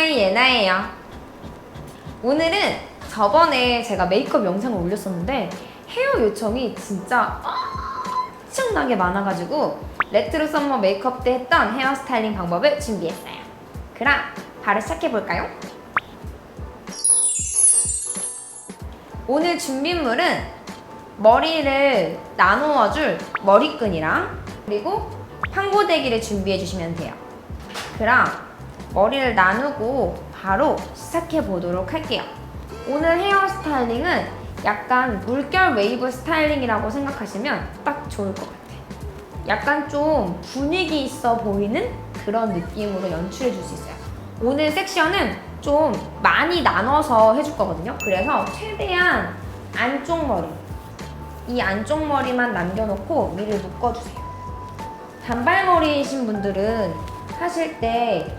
하이 예나예요. 오늘은 저번에 제가 메이크업 영상을 올렸었는데 헤어 요청이 진짜 엄청나게 많아가지고 레트로 썸머 메이크업 때 했던 헤어스타일링 방법을 준비했어요. 그럼 바로 시작해볼까요? 오늘 준비물은 머리를 나누어줄 머리끈이랑 그리고 판고데기를 준비해주시면 돼요. 그럼 머리를 나누고 바로 시작해보도록 할게요. 오늘 헤어스타일링은 약간 물결 웨이브 스타일링이라고 생각하시면 딱 좋을 것 같아요. 약간 좀 분위기 있어 보이는 그런 느낌으로 연출해 줄 수 있어요. 오늘 섹션은 좀 많이 나눠서 해줄 거거든요. 그래서 최대한 안쪽 머리, 이 안쪽 머리만 남겨놓고 위를 묶어주세요. 단발머리이신 분들은 하실 때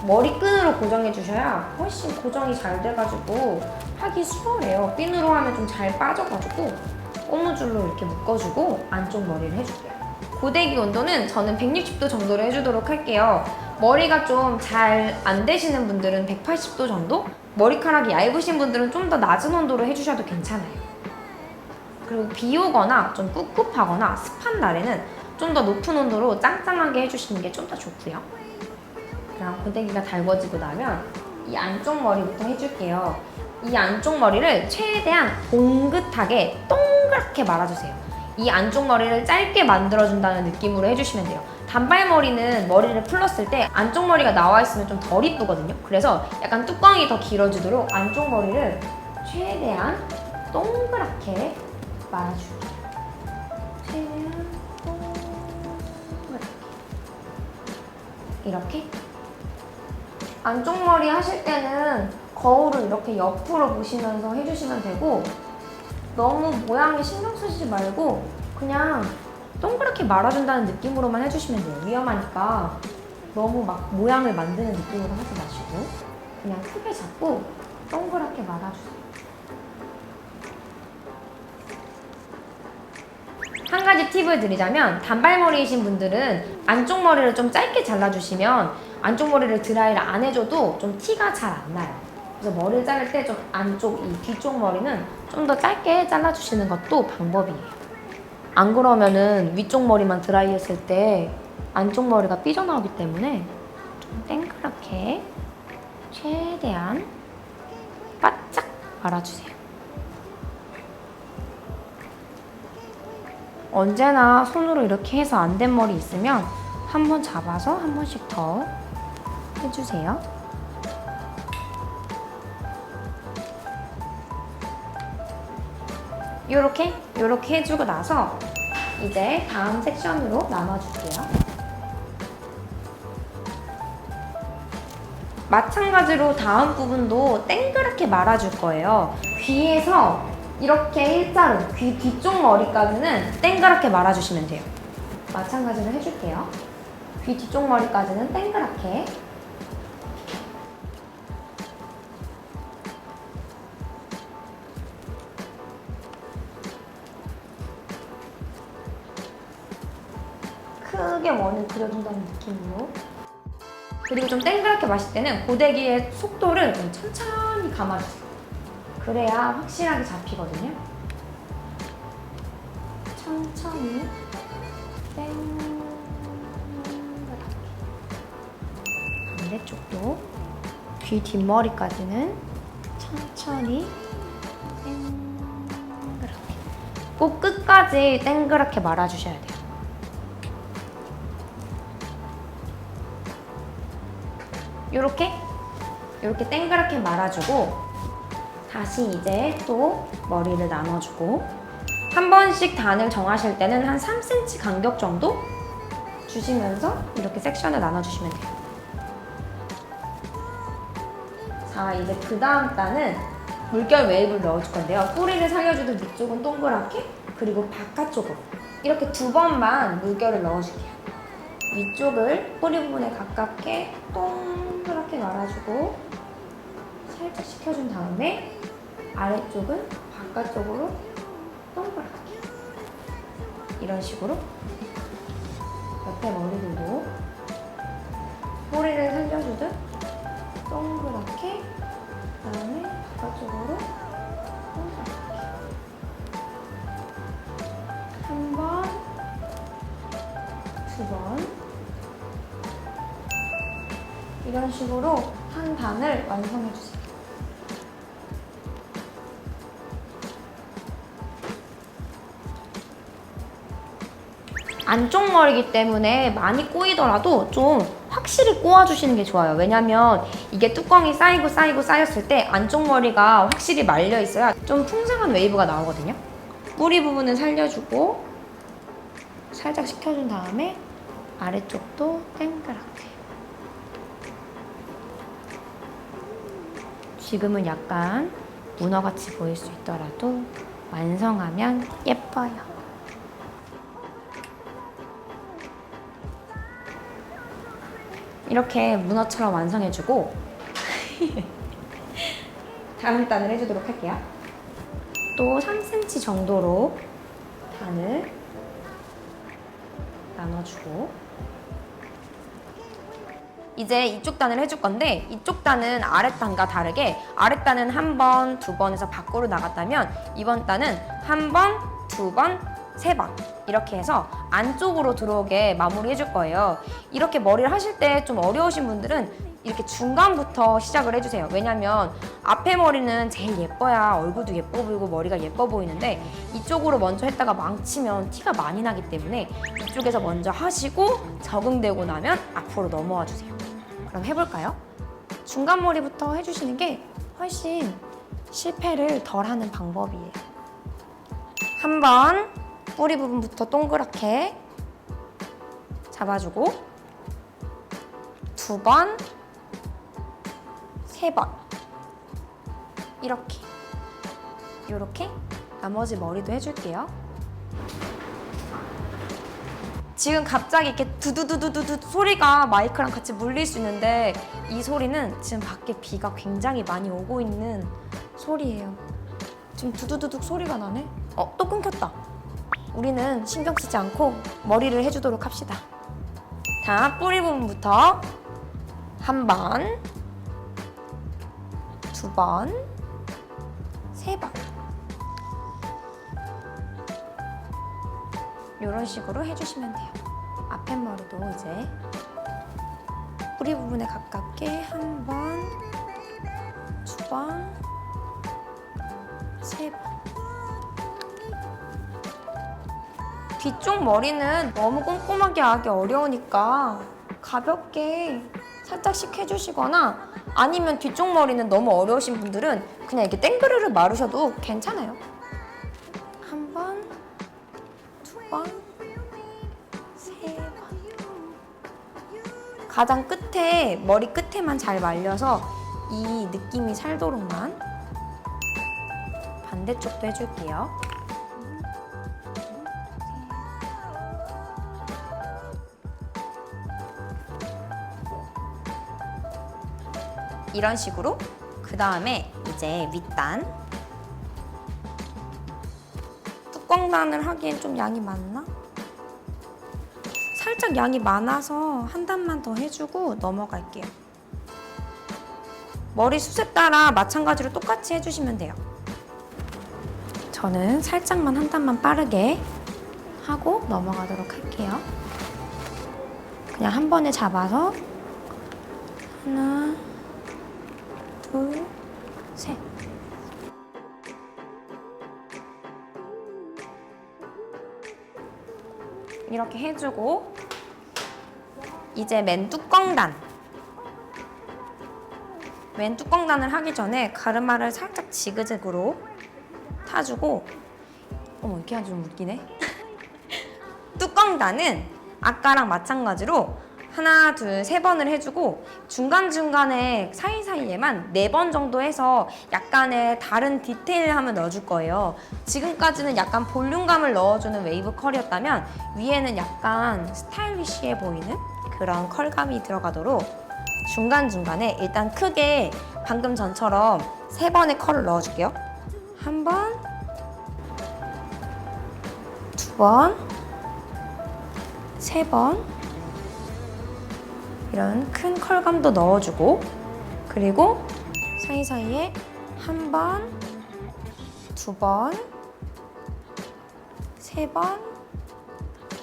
머리끈으로 고정해 주셔야 훨씬 고정이 잘 돼가지고 하기 수월해요. 핀으로 하면 좀 잘 빠져가지고 고무줄로 이렇게 묶어주고 안쪽 머리를 해줄게요. 고데기 온도는 저는 160도 정도로 해주도록 할게요. 머리가 좀 잘 안 되시는 분들은 180도 정도? 머리카락이 얇으신 분들은 좀 더 낮은 온도로 해주셔도 괜찮아요. 그리고 비 오거나 좀 꿉꿉하거나 습한 날에는 좀 더 높은 온도로 짱짱하게 해주시는 게 좀 더 좋고요. 그럼 고데기가 달궈지고 나면 이 안쪽 머리부터 해줄게요. 이 안쪽 머리를 최대한 봉긋하게 동그랗게 말아주세요. 이 안쪽 머리를 짧게 만들어준다는 느낌으로 해주시면 돼요. 단발머리는 머리를 풀었을 때 안쪽 머리가 나와 있으면 좀 덜 이쁘거든요. 그래서 약간 뚜껑이 더 길어지도록 안쪽 머리를 최대한 동그랗게 말아줄게요. 최대한 동그랗게. 이렇게. 안쪽 머리 하실 때는 거울을 이렇게 옆으로 보시면서 해주시면 되고 너무 모양에 신경 쓰시지 말고 그냥 동그랗게 말아준다는 느낌으로만 해주시면 돼요. 위험하니까 너무 막 모양을 만드는 느낌으로 하지 마시고 그냥 크게 잡고 동그랗게 말아주세요. 한 가지 팁을 드리자면 단발머리이신 분들은 안쪽 머리를 좀 짧게 잘라주시면 안쪽 머리를 드라이를 안 해줘도 좀 티가 잘 안 나요. 그래서 머리를 자를 때 좀 안쪽, 이 뒤쪽 머리는 좀 더 짧게 잘라주시는 것도 방법이에요. 안 그러면은 위쪽 머리만 드라이 했을 때 안쪽 머리가 삐져나오기 때문에 좀 땡그랗게 최대한 바짝 말아주세요. 언제나 손으로 이렇게 해서 안 된 머리 있으면 한 번 잡아서 한 번씩 더 해주세요. 요렇게 해주고 나서 이제 다음 섹션으로 나눠줄게요. 마찬가지로 다음 부분도 땡그랗게 말아줄 거예요. 귀에서 이렇게 일자로 귀 뒤쪽 머리까지는 땡그랗게 말아주시면 돼요. 마찬가지로 해줄게요. 귀 뒤쪽 머리까지는 땡그랗게. 크게 원을 그려준다는 느낌으로. 그리고 좀 땡그랗게 마실 때는 고데기의 속도를 좀 천천히 감아주세요. 그래야 확실하게 잡히거든요. 천천히 땡그랗게. 반대쪽도 귀 뒷머리까지는 천천히 땡그랗게. 꼭 끝까지 땡그랗게 말아주셔야 돼요. 요렇게 땡그랗게 말아주고 다시 이제 또 머리를 나눠주고 한 번씩 단을 정하실 때는 한 3cm 간격 정도 주시면서 이렇게 섹션을 나눠주시면 돼요. 자, 이제 그 다음 단은 물결 웨이브를 넣어줄 건데요. 뿌리를 살려주듯 위쪽은 동그랗게 그리고 바깥쪽으로 이렇게 2번만 물결을 넣어줄게요. 위쪽을 뿌리 부분에 가깝게 동그랗게 말아주고 살짝 식혀준 다음에 아래쪽은 바깥쪽으로 동그랗게 이런 식으로 옆에 머리들도 뿌리를 살려주듯 동그랗게 반대쪽으로 한 번, 두 번. 이런 식으로 한 반을 완성해주세요. 안쪽 머리이기 때문에 많이 꼬이더라도 좀 확실히 꼬아주시는 게 좋아요. 왜냐면 이게 뚜껑이 쌓였을 때 안쪽 머리가 확실히 말려 있어야 좀 풍성한 웨이브가 나오거든요. 뿌리 부분은 살려주고 살짝 식혀준 다음에 아래쪽도 동그랗게. 지금은 약간 문어같이 보일 수 있더라도 완성하면 예뻐요. 이렇게 문어처럼 완성해주고 다음 단을 해주도록 할게요. 또 3cm 정도로 단을 나눠주고 이제 이쪽 단을 해줄 건데 이쪽 단은 아랫 단과 다르게 아랫 단은 한 번, 두 번에서 밖으로 나갔다면 이번 단은 한 번, 두 번, 세 번 이렇게 해서 안쪽으로 들어오게 마무리 해줄 거예요. 이렇게 머리를 하실 때 좀 어려우신 분들은 이렇게 중간부터 시작을 해주세요. 왜냐면 앞에 머리는 제일 예뻐야 얼굴도 예뻐 보이고 머리가 예뻐 보이는데 이쪽으로 먼저 했다가 망치면 티가 많이 나기 때문에 이쪽에서 먼저 하시고 적응되고 나면 앞으로 넘어와 주세요. 그럼 해볼까요? 중간 머리부터 해주시는 게 훨씬 실패를 덜 하는 방법이에요. 한번 뿌리 부분부터 동그랗게 잡아주고 두 번, 세 번 이렇게 나머지 머리도 해줄게요. 지금 갑자기 이렇게 두두두두두 소리가 마이크랑 같이 물릴 수 있는데 이 소리는 지금 밖에 비가 굉장히 많이 오고 있는 소리예요. 지금 두두두둑 소리가 나네? 또 끊겼다. 우리는 신경 쓰지 않고 머리를 해주도록 합시다. 자, 뿌리 부분부터 한 번, 두 번, 세 번 이런 식으로 해주시면 돼요. 앞에 머리도 이제 뿌리 부분에 가깝게 한 번, 두 번, 세 번. 뒤쪽 머리는 너무 꼼꼼하게 하기 어려우니까 가볍게 살짝씩 해주시거나 아니면 뒤쪽 머리는 너무 어려우신 분들은 그냥 이렇게 땡그르르 마르셔도 괜찮아요. 한 번, 두 번, 세 번. 가장 끝에, 머리 끝에만 잘 말려서 이 느낌이 살도록만 반대쪽도 해줄게요. 이런 식으로 그 다음에 이제 윗단 뚜껑단을 하기엔 좀 양이 많나? 살짝 양이 많아서 한 단만 더 해주고 넘어갈게요. 머리 숱에 따라 마찬가지로 똑같이 해주시면 돼요. 저는 살짝만 한 단만 빠르게 하고 넘어가도록 할게요. 그냥 한 번에 잡아서 하나 둘, 셋. 이렇게 해주고 이제 맨 뚜껑단을 하기 전에 가르마를 살짝 지그재그로 타주고 어머 이렇게 하면 좀 웃기네. 뚜껑단은 아까랑 마찬가지로 하나, 둘, 세 번을 해주고 중간중간에 사이사이에만 4번 정도 해서 약간의 다른 디테일함을 넣어줄 거예요. 지금까지는 약간 볼륨감을 넣어주는 웨이브 컬이었다면 위에는 약간 스타일리시해 보이는 그런 컬감이 들어가도록 중간중간에 일단 크게 방금 전처럼 3번의 컬을 넣어줄게요. 한 번, 두 번, 세 번 이런 큰 컬감도 넣어주고 그리고 사이사이에 한 번, 두 번, 세 번,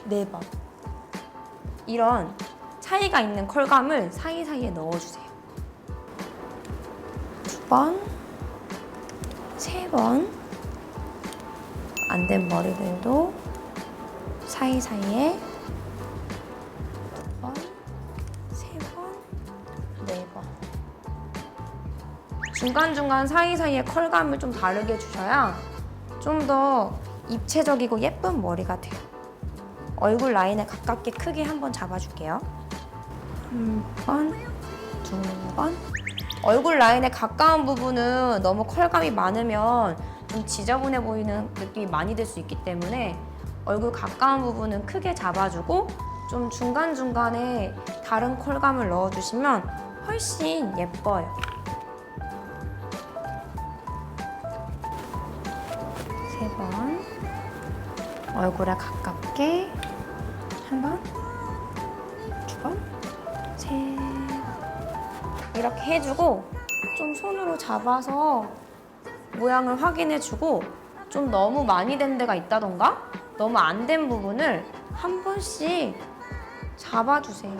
네 번. 이런 차이가 있는 컬감을 사이사이에 넣어주세요. 두 번, 세 번. 안 된 머리들도 사이사이에 두 번, 세 번, 네 번. 중간중간 사이사이에 컬감을 좀 다르게 주셔야 좀 더 입체적이고 예쁜 머리가 돼요. 얼굴 라인에 가깝게 크게 한번 잡아줄게요. 한 번, 두 번. 얼굴 라인에 가까운 부분은 너무 컬감이 많으면 좀 지저분해 보이는 느낌이 많이 들 수 있기 때문에 얼굴 가까운 부분은 크게 잡아주고 좀 중간중간에 다른 컬감을 넣어주시면 훨씬 예뻐요. 세 번. 얼굴에 가깝게 한 번, 두 번, 세 번. 이렇게 해주고 좀 손으로 잡아서 모양을 확인해주고 좀 너무 많이 된 데가 있다던가 너무 안 된 부분을 한 번씩 잡아주세요.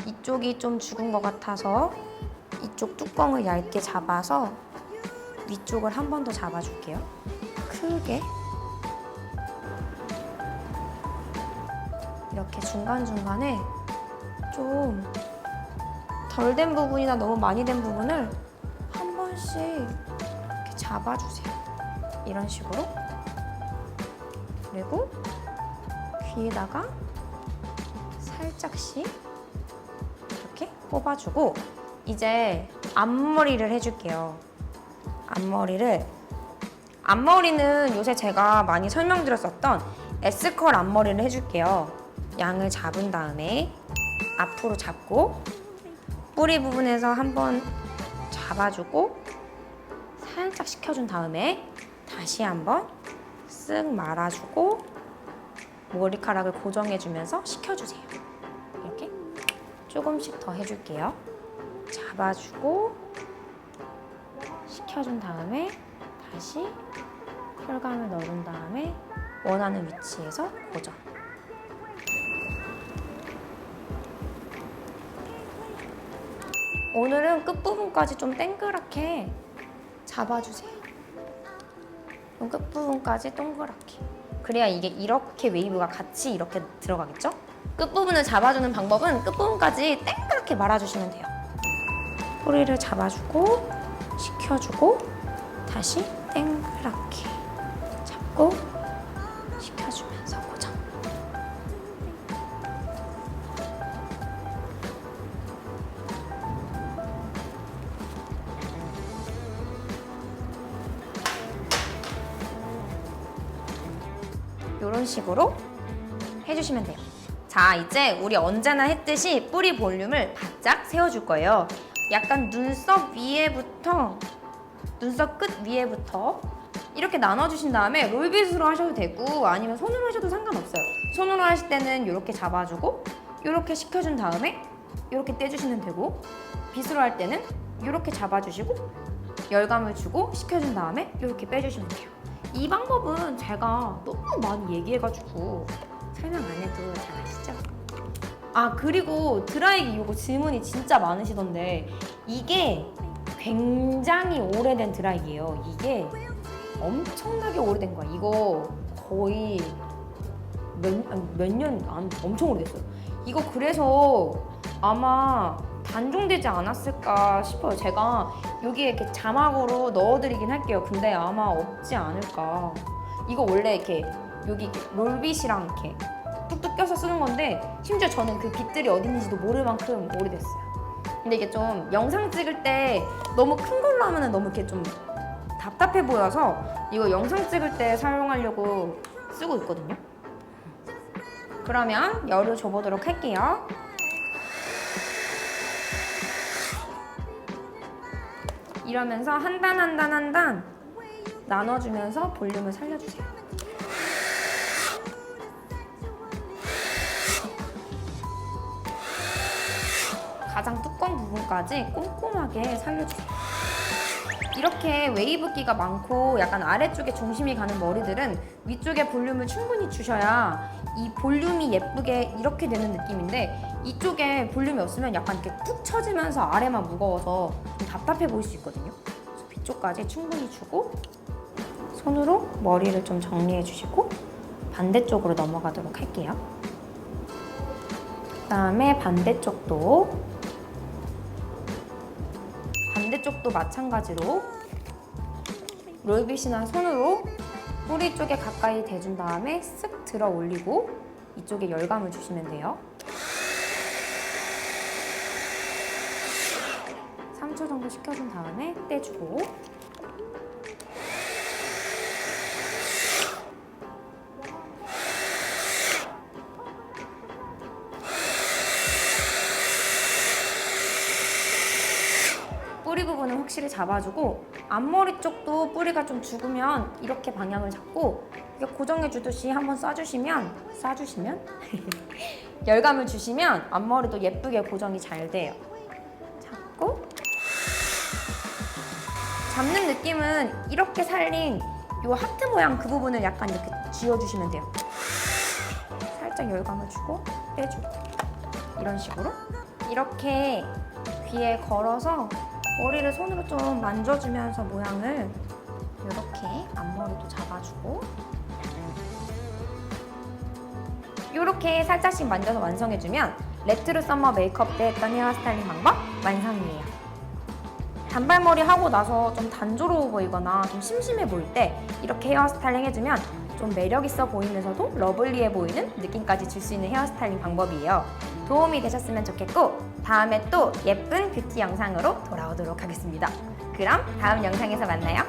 이쪽이 좀 죽은 것 같아서 이쪽 뚜껑을 얇게 잡아서 위쪽을 한 번 더 잡아줄게요. 크게. 이렇게 중간중간에 좀 덜 된 부분이나 너무 많이 된 부분을 한 번씩 이렇게 잡아주세요. 이런 식으로. 그리고 귀에다가 살짝씩 이렇게 뽑아주고 이제 앞머리를 해줄게요. 앞머리는 요새 제가 많이 설명드렸었던 S컬 앞머리를 해줄게요. 양을 잡은 다음에 앞으로 잡고 뿌리 부분에서 한번 잡아주고 살짝 식혀준 다음에 다시 한번 쓱 말아주고 머리카락을 고정해주면서 식혀주세요. 이렇게 조금씩 더 해줄게요. 잡아주고 식혀준 다음에 다시 컬감을 넣은 다음에 원하는 위치에서 고정. 오늘은 끝부분까지 좀 땡그랗게 잡아주세요. 끝부분까지 동그랗게. 그래야 이게 이렇게 웨이브가 같이 이렇게 들어가겠죠? 끝부분을 잡아주는 방법은 끝부분까지 땡그랗게 말아주시면 돼요. 뿌리를 잡아주고 식혀주고 다시 땡그랗게 잡고 식혀주면서 고정. 이런 식으로 해주시면 돼요. 자, 이제 우리 언제나 했듯이 뿌리 볼륨을 바짝 세워줄 거예요. 약간 눈썹 끝 위에부터 이렇게 나눠주신 다음에 롤빗으로 하셔도 되고 아니면 손으로 하셔도 상관없어요. 손으로 하실 때는 이렇게 잡아주고 이렇게 식혀준 다음에 이렇게 떼주시면 되고 빗으로 할 때는 이렇게 잡아주시고 열감을 주고 식혀준 다음에 이렇게 빼주시면 돼요. 이 방법은 제가 너무 많이 얘기해가지고 설명 안 해도 잘 아시죠? 아, 그리고 드라이기 이거 질문이 진짜 많으시던데 이게 굉장히 오래된 드라이기예요. 이게 엄청나게 오래된 거야. 이거 거의 몇 년, 엄청 오래됐어요. 이거 그래서 아마 단종되지 않았을까 싶어요. 제가 여기에 이렇게 자막으로 넣어드리긴 할게요. 근데 아마 없지 않을까. 이거 원래 이렇게 여기 이렇게 롤빗이랑 이렇게 뚝뚝 껴서 쓰는 건데 심지어 저는 그 빗들이 어디 있는지도 모를 만큼 오래됐어요. 근데 이게 좀 영상 찍을 때 너무 큰 걸로 하면 너무 이렇게 좀 답답해 보여서 이거 영상 찍을 때 사용하려고 쓰고 있거든요. 그러면 열을 줘보도록 할게요. 이러면서 한 단 한 단 한 단 나눠주면서 볼륨을 살려주세요. 가장 뚜껑 부분까지 꼼꼼하게 살려주세요. 이렇게 웨이브기가 많고 약간 아래쪽에 중심이 가는 머리들은 위쪽에 볼륨을 충분히 주셔야 이 볼륨이 예쁘게 이렇게 되는 느낌인데, 이쪽에 볼륨이 없으면 약간 이렇게 푹 처지면서 아래만 무거워서 좀 답답해 보일 수 있거든요. 그래서 위쪽까지 충분히 주고 손으로 머리를 좀 정리해 주시고 반대쪽으로 넘어가도록 할게요. 그다음에 반대쪽도 마찬가지로 롤빗이나 손으로 뿌리 쪽에 가까이 대준 다음에 쓱 들어 올리고 이쪽에 열감을 주시면 돼요. 3초 정도 식혀준 다음에 떼주고, 뿌리 부분은 확실히 잡아주고, 앞머리 쪽도 뿌리가 좀 죽으면 이렇게 방향을 잡고 이렇게 고정해 주듯이 한번 쏴주시면 열감을 주시면 앞머리도 예쁘게 고정이 잘 돼요. 잡고 잡는 느낌은 이렇게 살린 이 하트 모양 그 부분을 약간 이렇게 쥐어주시면 돼요. 살짝 열감을 주고 빼주고, 이런 식으로 이렇게 귀에 걸어서 머리를 손으로 좀 만져주면서 모양을 이렇게 앞머리도 잡아주고, 이렇게 살짝씩 만져서 완성해주면 레트로 썸머 메이크업 때 했던 헤어스타일링 방법 완성이에요. 단발머리 하고 나서 좀 단조로워 보이거나 좀 심심해 보일 때 이렇게 헤어스타일링 해주면 좀 매력있어 보이면서도 러블리해 보이는 느낌까지 줄 수 있는 헤어스타일링 방법이에요. 도움이 되셨으면 좋겠고, 다음에 또 예쁜 뷰티 영상으로 돌아오도록 하겠습니다. 그럼 다음 영상에서 만나요.